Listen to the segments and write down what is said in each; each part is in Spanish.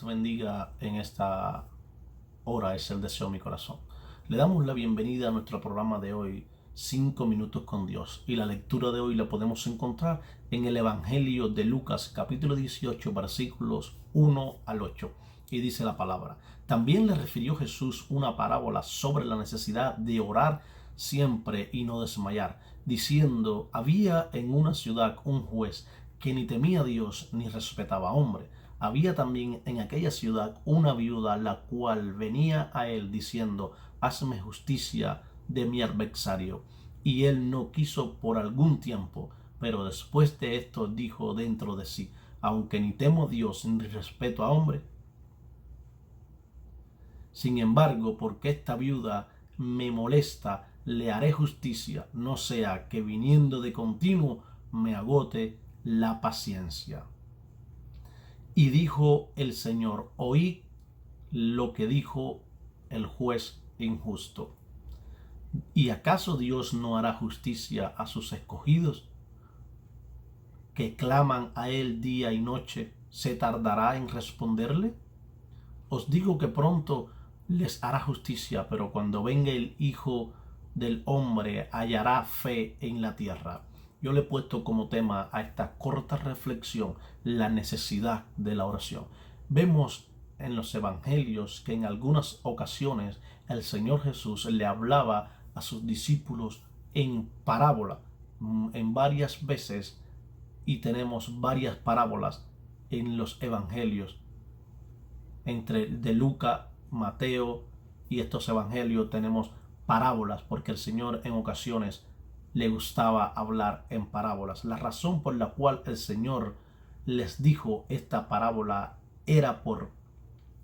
te bendiga en esta hora, es el deseo de mi corazón. Le damos la bienvenida a nuestro programa de hoy, 5 minutos con Dios. Y la lectura de hoy la podemos encontrar en el Evangelio de Lucas, capítulo 18, versículos 1 al 8. Y dice la palabra: también le refirió Jesús una parábola sobre la necesidad de orar siempre y no desmayar, diciendo: había en una ciudad un juez que ni temía a Dios ni respetaba a hombre. Había también en aquella ciudad una viuda, la cual venía a él diciendo: hazme justicia de mi adversario. Y él no quiso por algún tiempo, pero después de esto dijo dentro de sí: aunque ni temo a Dios ni respeto a hombre, sin embargo, porque esta viuda me molesta, le haré justicia, no sea que viniendo de continuo me agote la paciencia. Y dijo el Señor: oíd lo que dijo el juez injusto. ¿Y acaso Dios no hará justicia a sus escogidos, que claman a él día y noche? ¿Se tardará en responderle? Os digo que pronto les hará justicia, pero cuando venga el Hijo del Hombre, hallará fe en la tierra. Yo le he puesto como tema a esta corta reflexión la necesidad de la oración. Vemos en los evangelios que en algunas ocasiones el Señor Jesús le hablaba a sus discípulos en parábola, en varias veces, y tenemos varias parábolas en los evangelios. Entre de Lucas, Mateo y estos evangelios tenemos parábolas, porque el Señor en ocasiones le gustaba hablar en parábolas. La razón por la cual el Señor les dijo esta parábola era por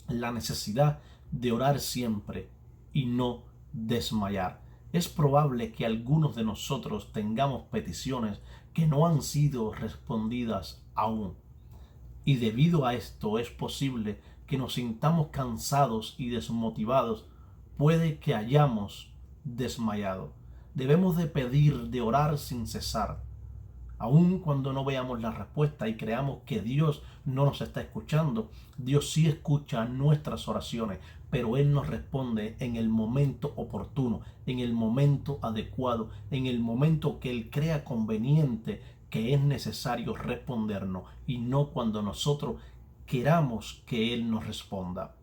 la necesidad de orar siempre y no desmayar. Es probable que algunos de nosotros tengamos peticiones que no han sido respondidas aún. Y debido a esto es posible que nos sintamos cansados y desmotivados. Puede que hayamos desmayado. Debemos de pedir, de orar sin cesar. Aun cuando no veamos la respuesta y creamos que Dios no nos está escuchando, Dios sí escucha nuestras oraciones, pero Él nos responde en el momento oportuno, en el momento adecuado, en el momento que Él crea conveniente, que es necesario respondernos, y no cuando nosotros queramos que Él nos responda.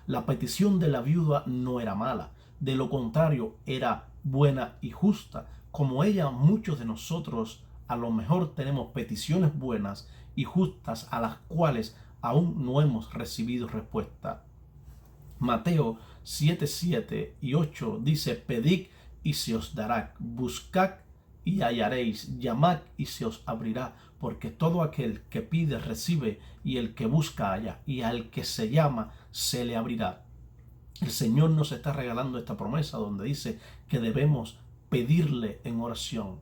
La petición de la viuda no era mala, de lo contrario era buena y justa. Como ella, muchos de nosotros a lo mejor tenemos peticiones buenas y justas a las cuales aún no hemos recibido respuesta. Mateo 7, 7 y 8 dice: pedid y se os dará, buscad y hallaréis, llamad y se os abrirá, porque todo aquel que pide recibe, y el que busca halla, y al que se llama se le abrirá. El Señor nos está regalando esta promesa donde dice que debemos pedirle en oración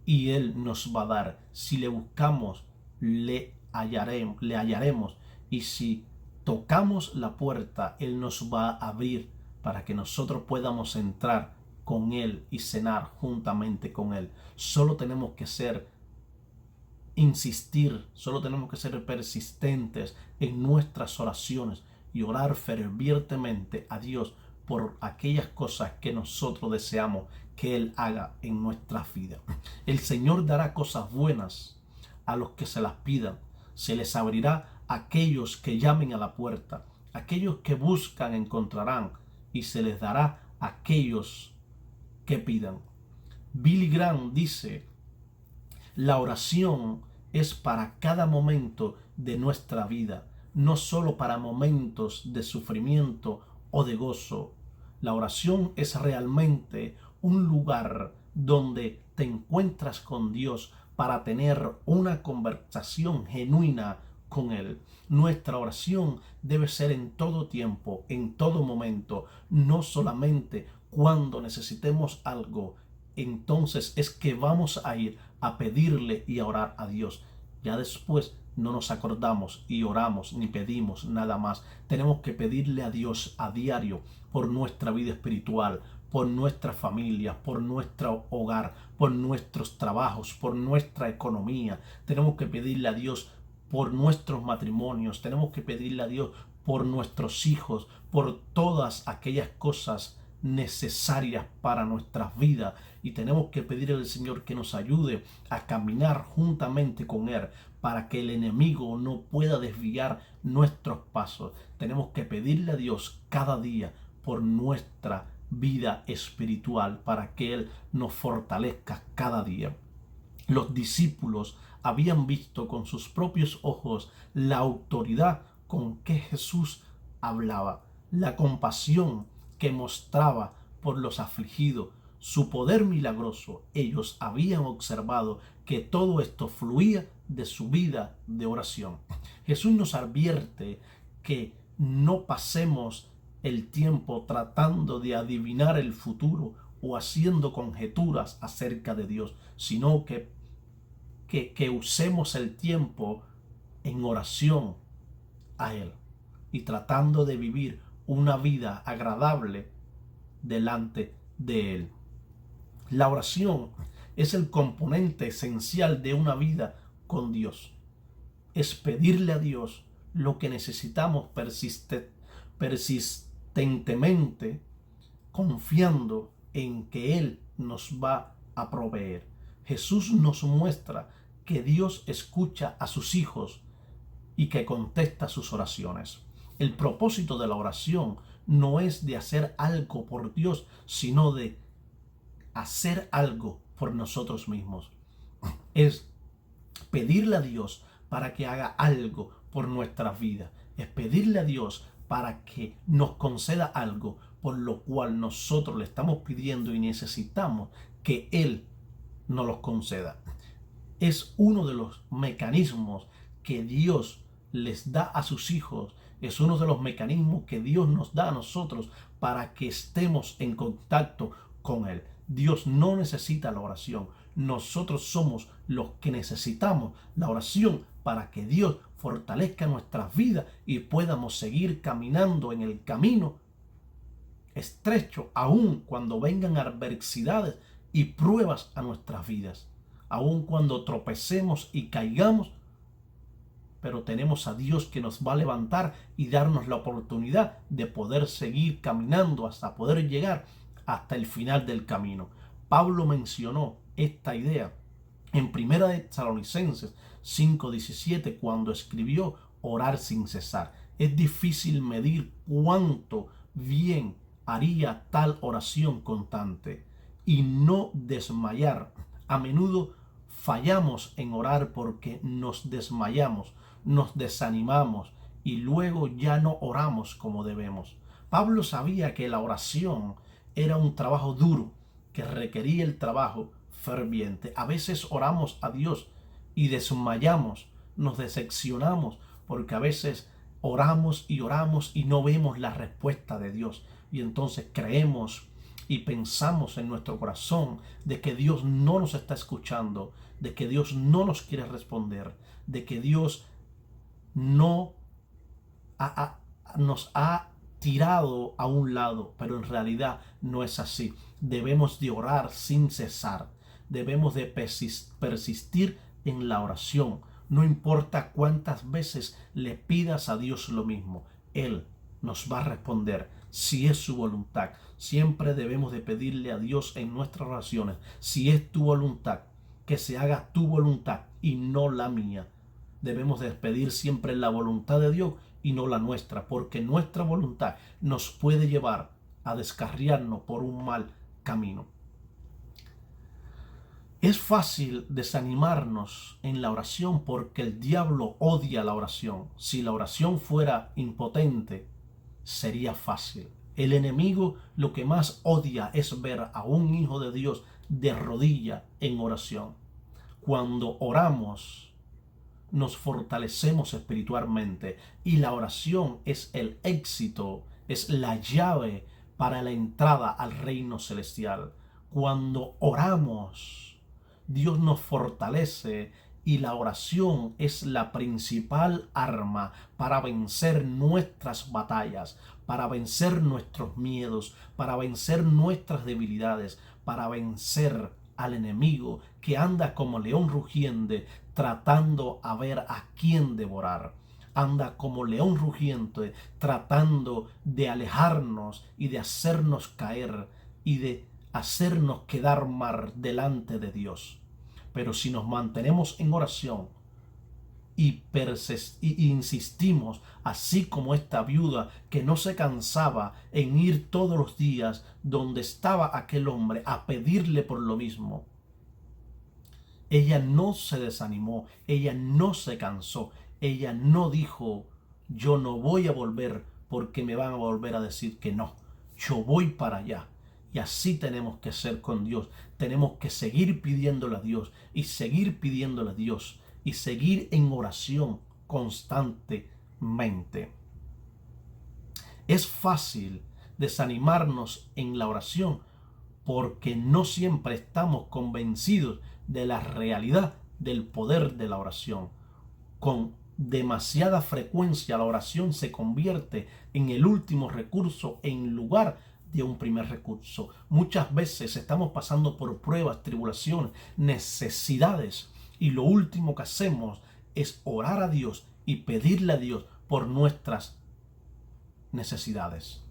y Él nos va a dar. Si le buscamos, le hallaremos, y si tocamos la puerta, Él nos va a abrir para que nosotros podamos entrar con Él y cenar juntamente con Él. Solo tenemos que solo tenemos que ser persistentes en nuestras oraciones y orar fervientemente a Dios por aquellas cosas que nosotros deseamos que Él haga en nuestra vida. El Señor dará cosas buenas a los que se las pidan. Se les abrirá a aquellos que llamen a la puerta. Aquellos que buscan encontrarán, y se les dará a aquellos que pidan. Billy Graham dice: la oración es para cada momento de nuestra vida, no solo para momentos de sufrimiento o de gozo. La oración es realmente un lugar donde te encuentras con Dios para tener una conversación genuina con Él. Nuestra oración debe ser en todo tiempo, en todo momento, no solamente cuando necesitemos algo. Entonces es que vamos a ir a pedirle y a orar a Dios. Ya después no nos acordamos y oramos ni pedimos nada más. Tenemos que pedirle a Dios a diario por nuestra vida espiritual, por nuestra familia, por nuestro hogar, por nuestros trabajos, por nuestra economía. Tenemos que pedirle a Dios por nuestros matrimonios. Tenemos que pedirle a Dios por nuestros hijos, por todas aquellas cosas necesarias para nuestras vidas, y tenemos que pedirle al Señor que nos ayude a caminar juntamente con Él para que el enemigo no pueda desviar nuestros pasos. Tenemos que pedirle a Dios cada día por nuestra vida espiritual para que Él nos fortalezca cada día. Los discípulos habían visto con sus propios ojos la autoridad con que Jesús hablaba, la compasión que mostraba por los afligidos, su poder milagroso. Ellos habían observado que todo esto fluía de su vida de oración. Jesús nos advierte que no pasemos el tiempo tratando de adivinar el futuro o haciendo conjeturas acerca de Dios, sino que usemos el tiempo en oración a Él y tratando de vivir una vida agradable delante de Él. La oración es el componente esencial de una vida con Dios. Es pedirle a Dios lo que necesitamos persistentemente, confiando en que Él nos va a proveer. Jesús nos muestra que Dios escucha a sus hijos y que contesta sus oraciones. El propósito de la oración no es de hacer algo por Dios, sino de hacer algo por nosotros mismos. Es pedirle a Dios para que haga algo por nuestras vidas. Es pedirle a Dios para que nos conceda algo por lo cual nosotros le estamos pidiendo y necesitamos que Él nos los conceda. Es uno de los mecanismos que Dios les da a sus hijos. Es uno de los mecanismos que Dios nos da a nosotros para que estemos en contacto con Él. Dios no necesita la oración. Nosotros somos los que necesitamos la oración para que Dios fortalezca nuestras vidas y podamos seguir caminando en el camino estrecho, aun cuando vengan adversidades y pruebas a nuestras vidas, aun cuando tropecemos y caigamos, pero tenemos a Dios que nos va a levantar y darnos la oportunidad de poder seguir caminando hasta poder llegar hasta el final del camino. Pablo mencionó esta idea en 1 Tesalonicenses 5:17 cuando escribió orar sin cesar. Es difícil medir cuánto bien haría tal oración constante y no desmayar. A menudo fallamos en orar porque nos desmayamos, nos desanimamos y luego ya no oramos como debemos. Pablo sabía que la oración era un trabajo duro que requería el trabajo ferviente. A veces oramos a Dios y desmayamos, nos decepcionamos porque a veces oramos y no vemos la respuesta de Dios. Y entonces creemos y pensamos en nuestro corazón de que Dios no nos está escuchando, de que Dios no nos quiere responder, de que Dios no nos ha tirado a un lado, pero en realidad no es así. Debemos de orar sin cesar, debemos de persistir en la oración. No importa cuántas veces le pidas a Dios lo mismo, Él nos va a responder si es su voluntad. Siempre debemos de pedirle a Dios en nuestras oraciones: si es tu voluntad, que se haga tu voluntad y no la mía. Debemos de pedir siempre la voluntad de Dios y no la nuestra, porque nuestra voluntad nos puede llevar a descarriarnos por un mal camino. Es fácil desanimarnos en la oración porque el diablo odia la oración. Si la oración fuera impotente, sería fácil. El enemigo lo que más odia es ver a un hijo de Dios de rodilla en oración. Cuando oramos, nos fortalecemos espiritualmente y la oración es el éxito, es la llave para la entrada al reino celestial. Cuando oramos, Dios nos fortalece y la oración es la principal arma para vencer nuestras batallas, para vencer nuestros miedos, para vencer nuestras debilidades, para vencer al enemigo que anda como león rugiente tratando a ver a quién devorar. anda como león rugiente, tratando de alejarnos y de hacernos caer y de hacernos quedar mal delante de Dios. Pero si nos mantenemos en oración y insistimos, así como esta viuda que no se cansaba en ir todos los días donde estaba aquel hombre a pedirle por lo mismo, ella no se desanimó, ella no se cansó, ella no dijo, yo no voy a volver porque me van a volver a decir que no, yo voy para allá. Y así tenemos que ser con Dios, tenemos que seguir pidiéndole a Dios y seguir pidiéndole a Dios y seguir en oración constantemente. Es fácil desanimarnos en la oración porque no siempre estamos convencidos de la realidad del poder de la oración. Con demasiada frecuencia la oración se convierte en el último recurso en lugar de un primer recurso. Muchas veces estamos pasando por pruebas, tribulaciones, necesidades, y lo último que hacemos es orar a Dios y pedirle a Dios por nuestras necesidades.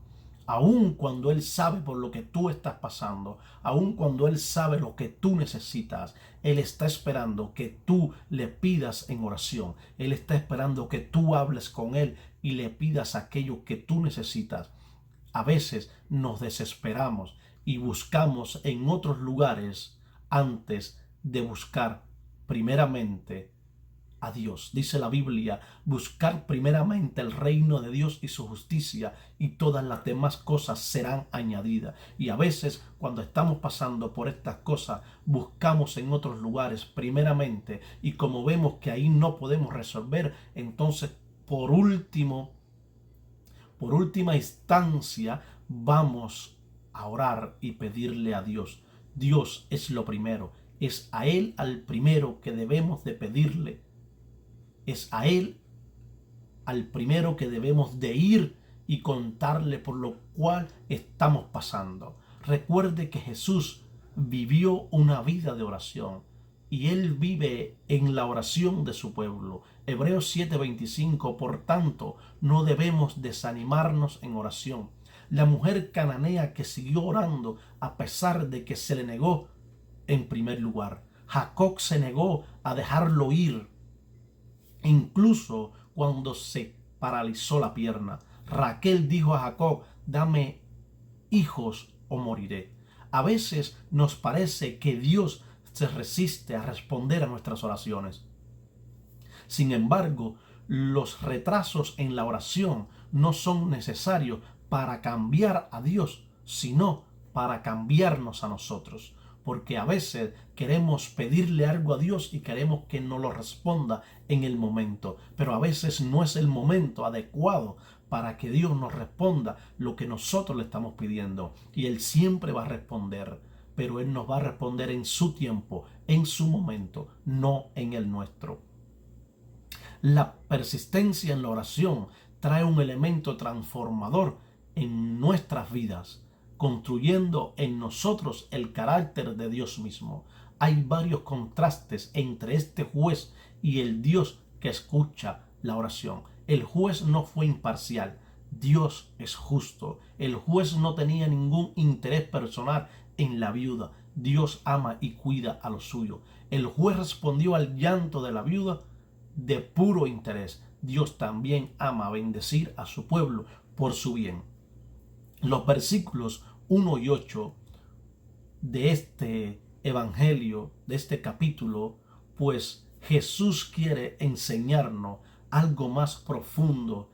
Aun cuando Él sabe por lo que tú estás pasando, aun cuando Él sabe lo que tú necesitas, Él está esperando que tú le pidas en oración. Él está esperando que tú hables con Él y le pidas aquello que tú necesitas. A veces nos desesperamos y buscamos en otros lugares antes de buscar primeramente a Dios. Dice la Biblia, buscar primeramente el reino de Dios y su justicia, y todas las demás cosas serán añadidas. Y a veces cuando estamos pasando por estas cosas, buscamos en otros lugares primeramente, y como vemos que ahí no podemos resolver, entonces por última instancia vamos a orar y pedirle a Dios. Dios es lo primero, es a Él al primero que debemos de pedirle. Es a Él al primero que debemos de ir y contarle por lo cual estamos pasando. Recuerde que Jesús vivió una vida de oración y Él vive en la oración de su pueblo. Hebreos 7:25, por tanto, no debemos desanimarnos en oración. La mujer cananea que siguió orando a pesar de que se le negó en primer lugar. Jacob se negó a dejarlo ir. Incluso cuando se paralizó la pierna, Raquel dijo a Jacob, dame hijos o moriré. A veces nos parece que Dios se resiste a responder a nuestras oraciones. Sin embargo, los retrasos en la oración no son necesarios para cambiar a Dios, sino para cambiarnos a nosotros. Porque a veces queremos pedirle algo a Dios y queremos que nos lo responda en el momento, pero a veces no es el momento adecuado para que Dios nos responda lo que nosotros le estamos pidiendo. Y Él siempre va a responder, pero Él nos va a responder en su tiempo, en su momento, no en el nuestro. La persistencia en la oración trae un elemento transformador en nuestras vidas, construyendo en nosotros el carácter de Dios mismo. Hay varios contrastes entre este juez y el Dios que escucha la oración. El juez no fue imparcial, Dios es justo. El juez no tenía ningún interés personal en la viuda. Dios ama y cuida a lo suyo. El juez respondió al llanto de la viuda de puro interés. Dios también ama bendecir a su pueblo por su bien. Los versículos 1 y 8 de este evangelio, de este capítulo, pues Jesús quiere enseñarnos algo más profundo,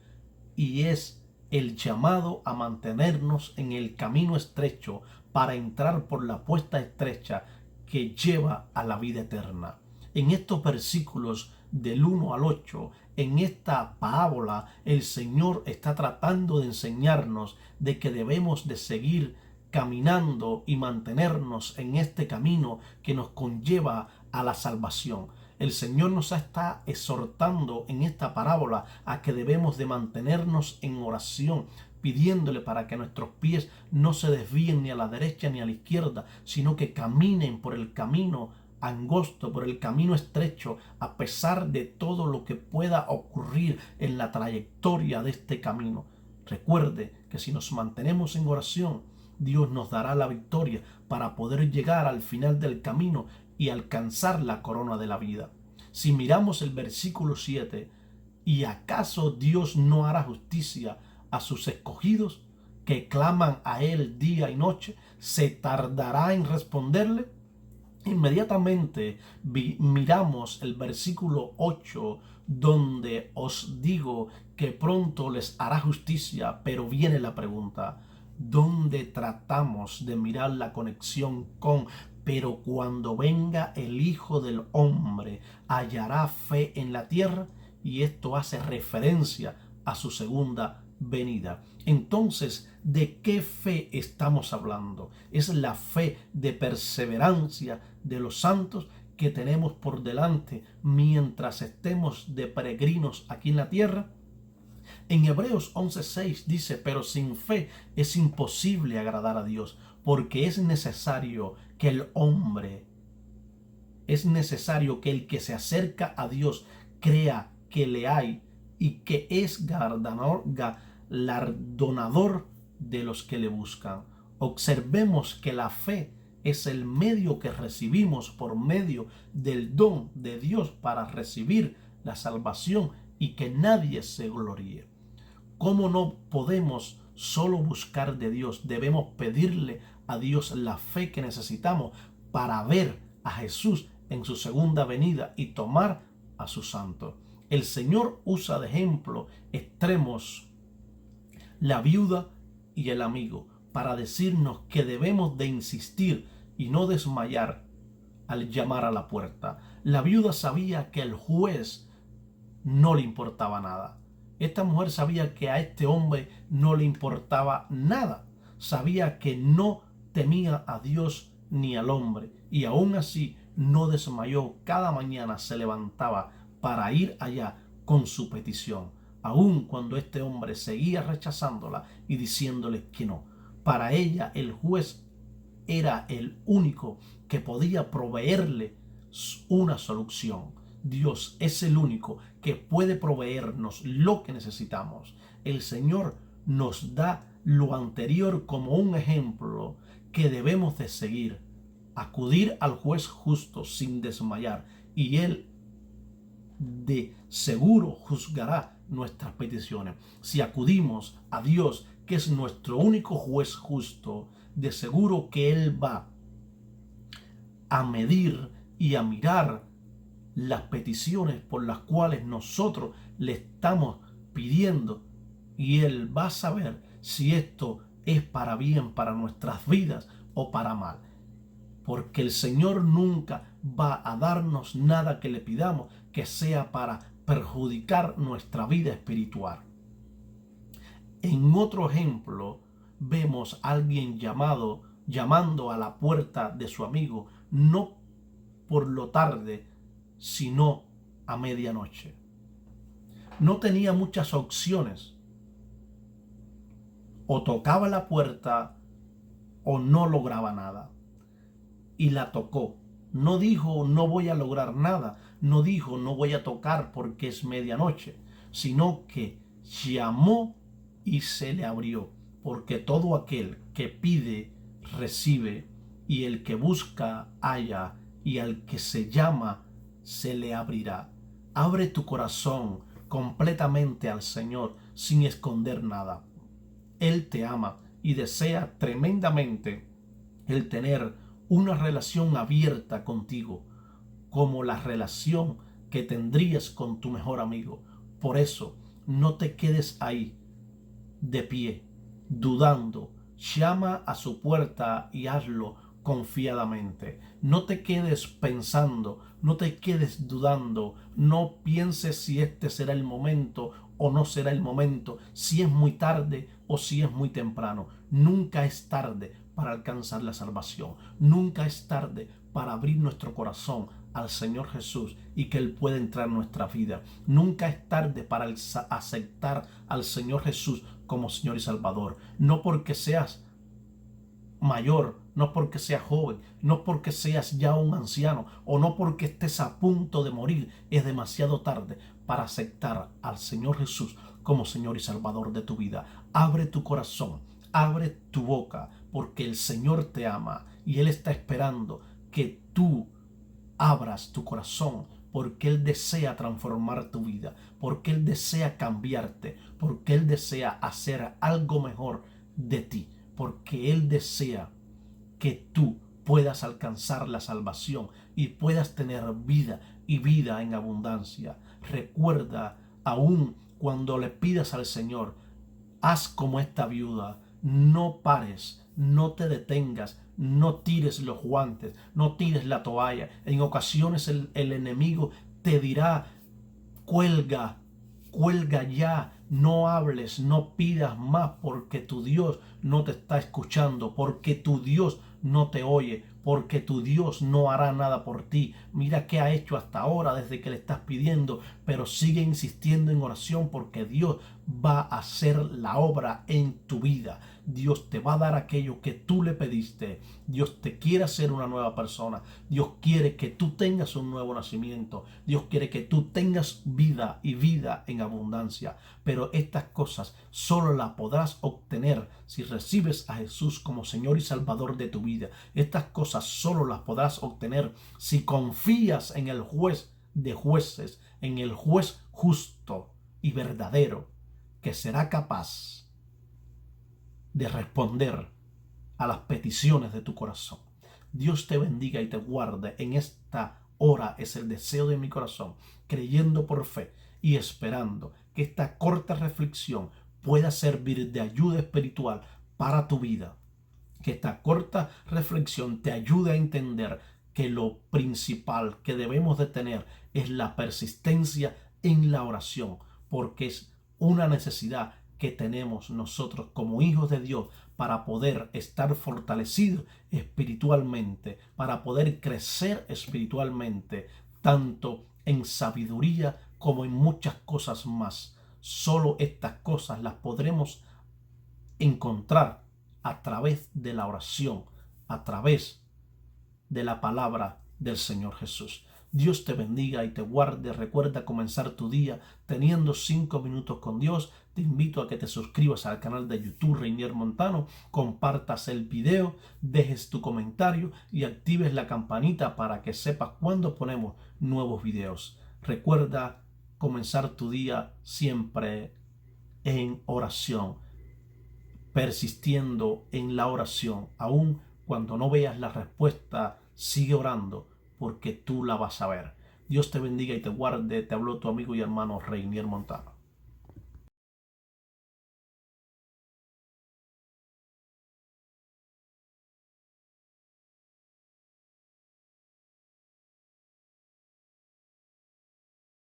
y es el llamado a mantenernos en el camino estrecho para entrar por la puerta estrecha que lleva a la vida eterna. En estos versículos del 1 al 8, en esta parábola, el Señor está tratando de enseñarnos de que debemos de seguir caminando y mantenernos en este camino que nos conlleva a la salvación. El Señor nos está exhortando en esta parábola a que debemos de mantenernos en oración, pidiéndole para que nuestros pies no se desvíen ni a la derecha ni a la izquierda, sino que caminen por el camino angosto, por el camino estrecho, a pesar de todo lo que pueda ocurrir en la trayectoria de este camino. Recuerde que si nos mantenemos en oración, Dios nos dará la victoria para poder llegar al final del camino y alcanzar la corona de la vida. Si miramos el versículo 7, ¿y acaso Dios no hará justicia a sus escogidos que claman a Él día y noche? ¿Se tardará en responderle? Inmediatamente miramos el versículo 8, donde os digo que pronto les hará justicia, pero viene la pregunta, ¿dónde tratamos de mirar la conexión con pero cuando venga el Hijo del Hombre, hallará fe en la tierra? Y esto hace referencia a su segunda venida. Entonces, ¿de qué fe estamos hablando? Es la fe de perseverancia de los santos que tenemos por delante mientras estemos de peregrinos aquí en la tierra. En Hebreos 11:6 dice, pero sin fe es imposible agradar a Dios, porque es necesario que el que se acerca a Dios crea que le hay y que es galardonador de los que le buscan. Observemos que la fe es el medio que recibimos por medio del don de Dios para recibir la salvación y que nadie se gloríe. ¿Cómo no podemos solo buscar de Dios? Debemos pedirle a Dios la fe que necesitamos para ver a Jesús en su segunda venida y tomar a sus santos. El Señor usa de ejemplo extremos la viuda y el amigo para decirnos que debemos de insistir y no desmayar al llamar a la puerta. La viuda sabía que el juez no le importaba nada. Esta mujer sabía que a este hombre no le importaba nada. Sabía que no temía a Dios ni al hombre. Y aún así no desmayó. Cada mañana se levantaba para ir allá con su petición. Aun cuando este hombre seguía rechazándola y diciéndole que no. Para ella el juez era el único que podía proveerle una solución. Dios es el único que puede proveernos lo que necesitamos. El Señor nos da lo anterior como un ejemplo que debemos de seguir. Acudir al juez justo sin desmayar y Él de seguro juzgará nuestras peticiones. Si acudimos a Dios, que es nuestro único juez justo, de seguro que Él va a medir y a mirar las peticiones por las cuales nosotros le estamos pidiendo y Él va a saber si esto es para bien para nuestras vidas o para mal. Porque el Señor nunca va a darnos nada que le pidamos que sea para perjudicar nuestra vida espiritual. En otro ejemplo, vemos a alguien llamando a la puerta de su amigo, no por lo tarde, sino a medianoche. No tenía muchas opciones. O tocaba la puerta o no lograba nada. Y la tocó. No dijo no voy a lograr nada. No dijo no voy a tocar porque es medianoche. Sino que llamó y se le abrió. Porque todo aquel que pide, recibe. Y el que busca, halla. Y al que se llama, se le abrirá. Abre tu corazón completamente al Señor sin esconder nada. Él te ama y desea tremendamente el tener una relación abierta contigo, como la relación que tendrías con tu mejor amigo. Por eso, no te quedes ahí, de pie, dudando. Llama a su puerta y hazlo confiadamente. No te quedes pensando, no te quedes dudando, no pienses si este será el momento o no será el momento, si es muy tarde o si es muy temprano. Nunca es tarde para alcanzar la salvación. Nunca es tarde para abrir nuestro corazón al Señor Jesús y que Él pueda entrar en nuestra vida. Nunca es tarde para aceptar al Señor Jesús como Señor y Salvador. No porque seas mayor no porque seas joven, no porque seas ya un anciano o no porque estés a punto de morir, es demasiado tarde para aceptar al Señor Jesús como Señor y Salvador de tu vida. Abre tu corazón, abre tu boca, porque el Señor te ama y Él está esperando que tú abras tu corazón, porque Él desea transformar tu vida, porque Él desea cambiarte, porque Él desea hacer algo mejor de ti, porque Él desea que tú puedas alcanzar la salvación y puedas tener vida y vida en abundancia. Recuerda, aún cuando le pidas al Señor, haz como esta viuda, no pares, no te detengas, no tires los guantes, no tires la toalla. En ocasiones el enemigo te dirá, cuelga, cuelga ya, no hables, no pidas más, porque tu Dios no te está escuchando, porque tu Dios no te oye, porque tu Dios no hará nada por ti. Mira qué ha hecho hasta ahora desde que le estás pidiendo, pero sigue insistiendo en oración, porque Dios va a hacer la obra en tu vida. Dios te va a dar aquello que tú le pediste. Dios te quiere hacer una nueva persona. Dios quiere que tú tengas un nuevo nacimiento. Dios quiere que tú tengas vida y vida en abundancia. Pero estas cosas solo las podrás obtener si recibes a Jesús como Señor y Salvador de tu vida. Estas cosas solo las podrás obtener si confías en el juez de jueces, en el juez justo y verdadero, que será capaz de responder a las peticiones de tu corazón. Dios te bendiga y te guarde. En esta hora es el deseo de mi corazón, creyendo por fe y esperando que esta corta reflexión pueda servir de ayuda espiritual para tu vida. Que esta corta reflexión te ayude a entender que lo principal que debemos de tener es la persistencia en la oración, porque es una necesidad que tenemos nosotros como hijos de Dios para poder estar fortalecidos espiritualmente, para poder crecer espiritualmente, tanto en sabiduría como en muchas cosas más. Solo estas cosas las podremos encontrar a través de la oración, a través de la palabra del Señor Jesús. Dios te bendiga y te guarde. Recuerda comenzar tu día teniendo 5 minutos con Dios. Te invito a que te suscribas al canal de YouTube Reinier Montano, compartas el video, dejes tu comentario y actives la campanita para que sepas cuando ponemos nuevos videos. Recuerda comenzar tu día siempre en oración, persistiendo en la oración. Aun cuando no veas la respuesta, sigue orando, porque tú la vas a ver. Dios te bendiga y te guarde. Te habló tu amigo y hermano Reinier Montano.